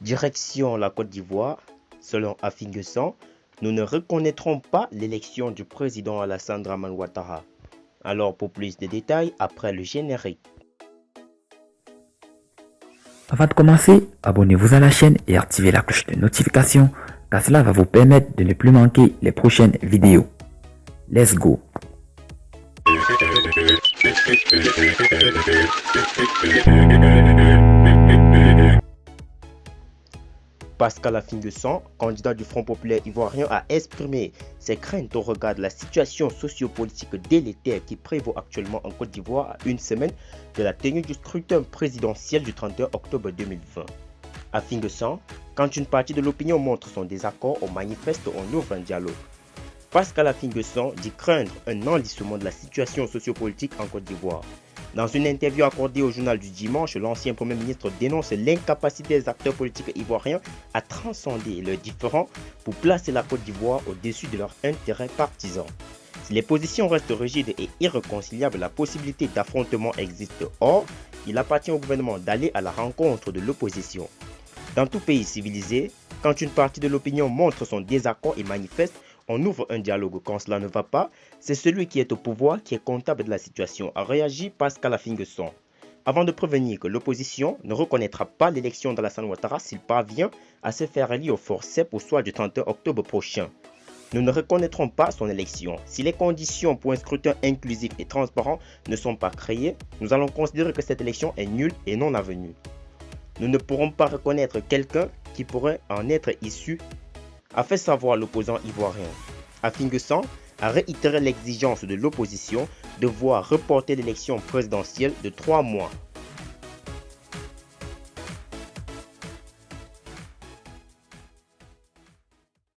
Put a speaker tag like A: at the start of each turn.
A: Direction la Côte d'Ivoire, selon Affinguessan, nous ne reconnaîtrons pas l'élection du président Alassane Dramane Ouattara. Alors pour plus de détails, après le générique.
B: Avant de commencer, abonnez-vous à la chaîne et activez la cloche de notification car cela va vous permettre de ne plus manquer les prochaines vidéos. Let's go!
A: Pascal Affinguessan, candidat du Front populaire ivoirien, a exprimé ses craintes au regard de la situation sociopolitique délétère qui prévaut actuellement en Côte d'Ivoire à une semaine de la tenue du scrutin présidentiel du 31 octobre 2020. Affinguessan, quand une partie de l'opinion montre son désaccord, on manifeste, on ouvre un dialogue. Pascal Affinguessan dit craindre un enlissement de la situation sociopolitique en Côte d'Ivoire. Dans une interview accordée au journal du dimanche, l'ancien Premier ministre dénonce l'incapacité des acteurs politiques ivoiriens à transcender leurs différends pour placer la Côte d'Ivoire au-dessus de leurs intérêts partisans. Si les positions restent rigides et irréconciliables, la possibilité d'affrontement existe. Or, il appartient au gouvernement d'aller à la rencontre de l'opposition. Dans tout pays civilisé, quand une partie de l'opinion montre son désaccord et manifeste, on ouvre un dialogue. Quand cela ne va pas, c'est celui qui est au pouvoir qui est comptable de la situation, a réagi Pascal Affinguessan. Avant de prévenir que l'opposition ne reconnaîtra pas l'élection d'Alassane Ouattara s'il parvient à se faire élire au forceps au soir du 31 octobre prochain. Nous ne reconnaîtrons pas son élection. Si les conditions pour un scrutin inclusif et transparent ne sont pas créées, nous allons considérer que cette élection est nulle et non avenue. Nous ne pourrons pas reconnaître quelqu'un qui pourrait en être issu, a fait savoir l'opposant ivoirien. Affinguessan a réitéré l'exigence de l'opposition de voir reporter l'élection présidentielle de 3 mois.